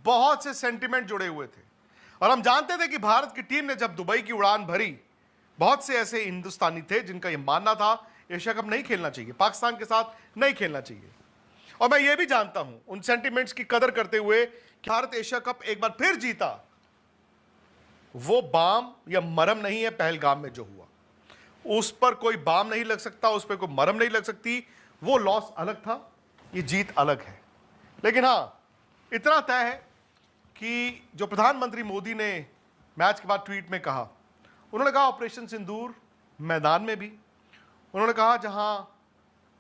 बहुत से सेंटिमेंट जुड़े हुए थे और हम जानते थे कि भारत की टीम ने जब दुबई की उड़ान भरी, बहुत से ऐसे हिंदुस्तानी थे जिनका यह मानना था एशिया कप नहीं खेलना चाहिए, पाकिस्तान के साथ नहीं खेलना चाहिए। और मैं यह भी जानता हूं उन सेंटिमेंट्स की कदर करते हुए कि भारत एशिया कप एक बार फिर जीता, वो बाम या मरहम नहीं है पहलगाम में जो हुआ, उस पर कोई बाम नहीं लग सकता, उस पर कोई मरहम नहीं लग सकती। वो लॉस अलग था, ये जीत अलग है। लेकिन हां, इतना तय है कि जो प्रधानमंत्री मोदी ने मैच के बाद ट्वीट में कहा, उन्होंने कहा ऑपरेशन सिंदूर मैदान में भी, उन्होंने कहा जहां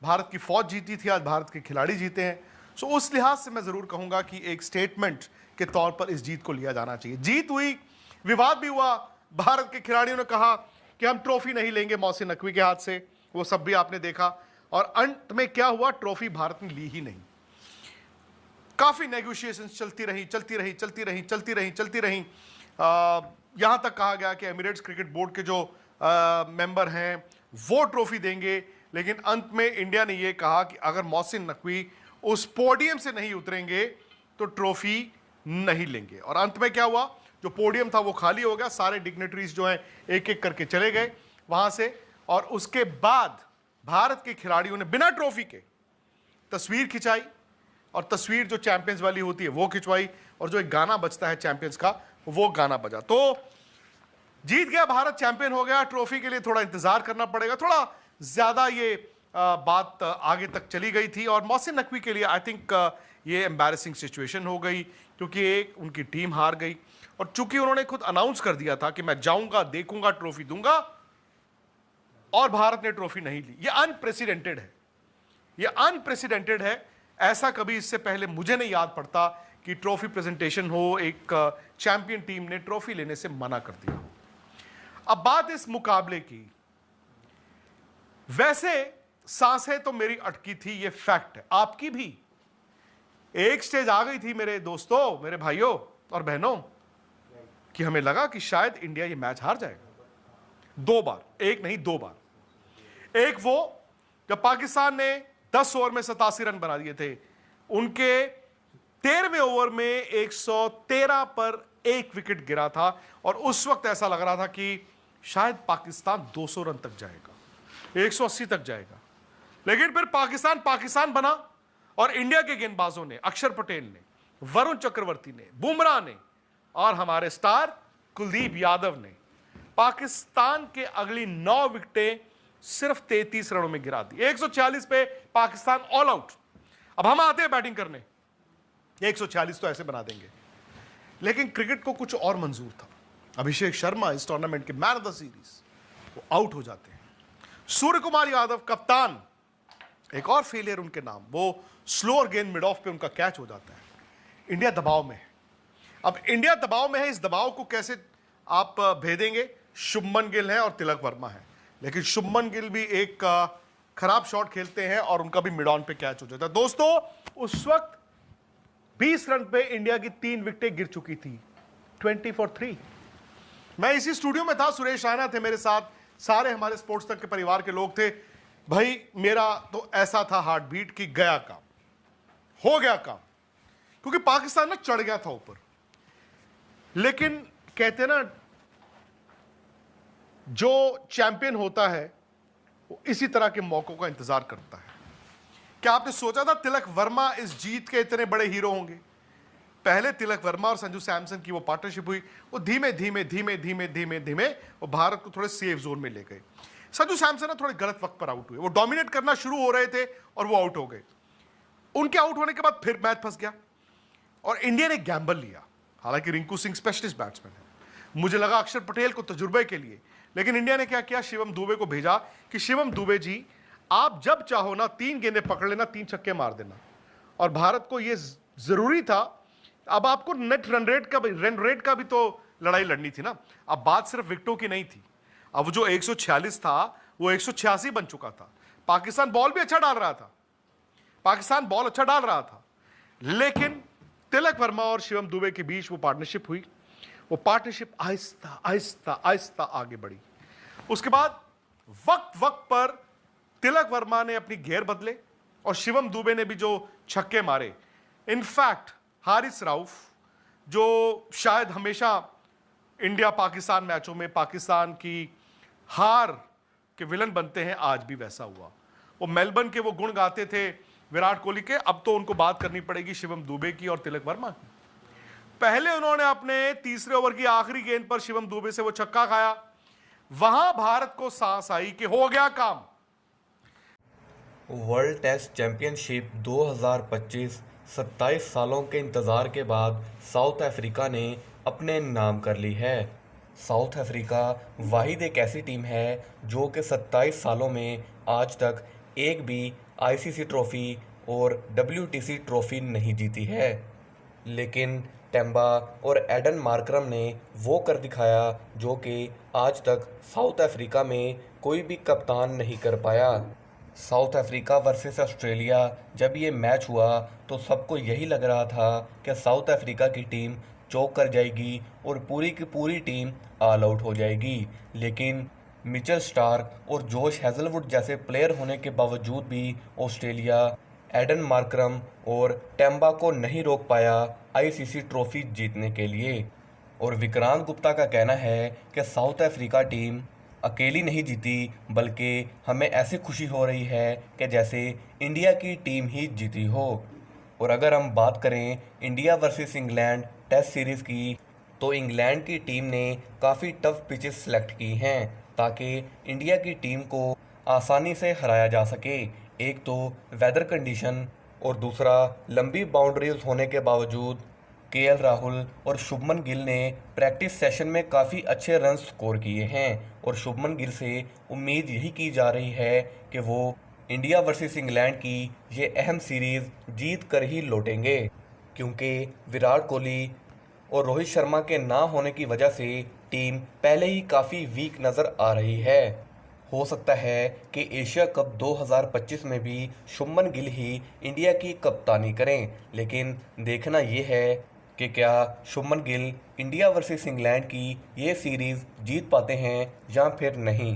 भारत की फौज जीती थी आज भारत के खिलाड़ी जीते हैं। सो उस लिहाज से मैं जरूर कहूंगा कि एक स्टेटमेंट के तौर पर इस जीत को लिया जाना चाहिए। जीत हुई, विवाद भी हुआ, भारत के खिलाड़ियों ने कहा कि हम ट्रॉफी नहीं लेंगे मोहसिन नकवी के हाथ से, वो सब भी आपने देखा। और अंत में क्या हुआ, ट्रॉफी भारत ने ली ही नहीं। काफी नेगोशिएशंस चलती रही। यहां तक कहा गया कि एमिरेट्स क्रिकेट बोर्ड के जो मेंबर हैं वो ट्रॉफी देंगे, लेकिन अंत में इंडिया ने यह कहा कि अगर मोहसिन नकवी उस पोडियम से नहीं उतरेंगे तो ट्रॉफी नहीं लेंगे। और अंत में क्या हुआ, जो पोडियम था वो खाली हो गया, सारे डिग्नेटरीज जो हैं एक एक करके चले गए वहां से। और उसके बाद भारत के खिलाड़ियों ने बिना ट्रॉफी के तस्वीर खिंचाई, और तस्वीर जो चैंपियंस वाली होती है वो खिंचवाई, और जो एक गाना बजता है चैंपियंस का वो गाना बजा। तो जीत गया भारत, चैंपियन हो गया। ट्रॉफी के लिए थोड़ा इंतजार करना पड़ेगा, थोड़ा ज्यादा ये बात आगे तक चली गई थी। और मोहसिन नकवी के लिए आई थिंक ये एम्बैरेसिंग सिचुएशन हो गई, क्योंकि एक उनकी टीम हार गई, और चूंकि उन्होंने खुद अनाउंस कर दिया था कि मैं जाऊंगा, देखूंगा, ट्रॉफी दूंगा, और भारत ने ट्रॉफी नहीं ली। ये अनप्रेसिडेंटेड है, ये अनप्रेसिडेंटेड है। ऐसा कभी इससे पहले मुझे नहीं याद पड़ता कि ट्रॉफी प्रेजेंटेशन हो, एक चैंपियन टीम ने ट्रॉफी लेने से मना कर दिया। अब बात इस मुकाबले की, वैसे सांसें तो मेरी अटकी थी, ये फैक्ट है, आपकी भी। एक स्टेज आ गई थी मेरे दोस्तों, मेरे भाइयों और बहनों, कि हमें लगा कि शायद इंडिया ये मैच हार जाएगा। 2 बार, एक नहीं 2 बार। एक वो जब पाकिस्तान ने 10 ओवर में 87 रन बना दिए थे, उनके 13वें ओवर में 113 पर 1 विकेट गिरा था, और उस वक्त ऐसा लग रहा था कि शायद पाकिस्तान 200 रन तक जाएगा, 180 तक जाएगा। लेकिन फिर पाकिस्तान बना, और इंडिया के गेंदबाजों ने, अक्षर पटेल ने, वरुण चक्रवर्ती ने, बुमराह ने, और हमारे स्टार कुलदीप यादव ने पाकिस्तान के अगली 9 विकेटें सिर्फ 33 रनों में गिरा दी। 140 पे पाकिस्तान ऑल आउट। अब हम आते हैं बैटिंग करने, 140 तो ऐसे बना देंगे। लेकिन क्रिकेट को कुछ और मंजूर था। अभिषेक शर्मा इस टूर्नामेंट के मैन ऑफ द सीरीज, वो आउट हो जाते हैं। सूर्य कुमार यादव कप्तान, एक और फेलियर उनके नाम, वो स्लोअर गेंद मिड ऑफ पे उनका कैच हो जाता है। इंडिया दबाव में है। अब इंडिया दबाव में है, इस दबाव को कैसे आप भेदेंगे? शुभमन गिल है और तिलक वर्मा है, लेकिन शुभमन गिल भी एक खराब शॉट खेलते हैं और उनका भी मिड ऑन पे कैच हो जाता है। दोस्तों, उस वक्त 20 रन पे इंडिया की 3 विकेटें गिर चुकी थी, 20 for 3। मैं इसी स्टूडियो में था, सुरेश राणा थे मेरे साथ, सारे हमारे स्पोर्ट्स तक के परिवार के लोग थे। भाई मेरा तो ऐसा था हार्ट बीट कि गया काम, हो गया काम, क्योंकि पाकिस्तान ना चढ़ गया था ऊपर। लेकिन कहते ना, जो चैंपियन होता है वो इसी तरह के मौकों का इंतजार करता है। क्या आपने सोचा था तिलक वर्मा इस जीत के इतने बड़े हीरो होंगे? पहले तिलक वर्मा और संजू सैमसन की वो पार्टनरशिप हुई, वो धीमे धीमे वो भारत को थोड़े सेफ जोन में ले गए। संजू सैमसन ना थोड़े गलत वक्त पर आउट हुए, वो डोमिनेट करना शुरू हो रहे थे और वो आउट हो गए। उनके आउट होने के बाद फिर मैच फंस गया और इंडिया ने गैम्बल लिया। हालांकि रिंकू सिंह स्पेशलिस्ट बैट्समैन है, मुझे लगा अक्षर पटेल को तजुर्बे के लिए, लेकिन इंडिया ने क्या किया, शिवम दुबे को भेजा कि शिवम दुबे जी आप जब चाहो ना 3 गेंदें पकड़ लेना, 3 छक्के मार देना। और भारत को यह जरूरी था, अब आपको नेट रन रेट का भी तो लड़ाई लड़नी थी ना। अब बात सिर्फ विकेटों की नहीं थी, अब जो 146 था वो 186 बन चुका था। पाकिस्तान बॉल भी अच्छा डाल रहा था, लेकिन तिलक वर्मा और शिवम दुबे के बीच वो पार्टनरशिप हुई। वो पार्टनरशिप आहिस्ता आगे बढ़ी। उसके बाद वक्त पर तिलक वर्मा ने अपनी गियर बदले और शिवम दुबे ने भी जो छक्के मारे, इनफैक्ट हारिस राउफ जो शायद हमेशा इंडिया पाकिस्तान मैचों में पाकिस्तान की हार के विलन बनते हैं, आज भी वैसा हुआ। वो मेलबर्न के वो गुण गाते थे विराट कोहली के, अब तो उनको बात करनी पड़ेगी शिवम दुबे की और तिलक वर्मा की। पहले उन्होंने अपने तीसरे ओवर की आखिरी गेंद पर शिवम दुबे से वो छक्का खाया, वहां भारत को सांस आई कि हो गया काम। वर्ल्ड टेस्ट चैंपियनशिप 2025 27 सालों के इंतज़ार के बाद साउथ अफ्रीका ने अपने नाम कर ली है। साउथ अफ्रीका वाहिद एक ऐसी टीम है जो कि 27 सालों में आज तक एक भी आईसीसी ट्रॉफी और WTC ट्रॉफी नहीं जीती है, लेकिन टेम्बा और एडन मार्करम ने वो कर दिखाया जो कि आज तक साउथ अफ्रीका में कोई भी कप्तान नहीं कर पाया। साउथ अफ्रीका वर्सेस ऑस्ट्रेलिया जब ये मैच हुआ तो सबको यही लग रहा था कि साउथ अफ्रीका की टीम चौक कर जाएगी और पूरी की पूरी टीम ऑल आउट हो जाएगी, लेकिन मिचेल स्टार्क और जोश हेजलवुड जैसे प्लेयर होने के बावजूद भी ऑस्ट्रेलिया एडन मार्करम और टेम्बा को नहीं रोक पाया आईसीसी ट्रॉफी जीतने के लिए। और विक्रांत गुप्ता का कहना है कि साउथ अफ्रीका टीम अकेली नहीं जीती, बल्कि हमें ऐसी खुशी हो रही है कि जैसे इंडिया की टीम ही जीती हो। और अगर हम बात करें India versus England test series की, तो इंग्लैंड की टीम ने काफ़ी टफ पिचेस सेलेक्ट की हैं ताकि इंडिया की टीम को आसानी से हराया जा सके। एक तो वेदर कंडीशन और दूसरा लंबी बाउंड्रीज होने के बावजूद केएल राहुल और शुभमन गिल ने प्रैक्टिस सेशन में काफ़ी अच्छे रन स्कोर किए हैं और शुभमन गिल से उम्मीद यही की जा रही है कि वो इंडिया वर्सेस इंग्लैंड की ये अहम सीरीज़ जीत कर ही लौटेंगे, क्योंकि विराट कोहली और रोहित शर्मा के ना होने की वजह से टीम पहले ही काफ़ी वीक नज़र आ रही है। हो सकता है कि एशिया कप 2025 में भी शुभमन गिल ही इंडिया की कप्तानी करें, लेकिन देखना ये है कि क्या Shubman Gill India versus England की ये सीरीज़ जीत पाते हैं या फिर नहीं।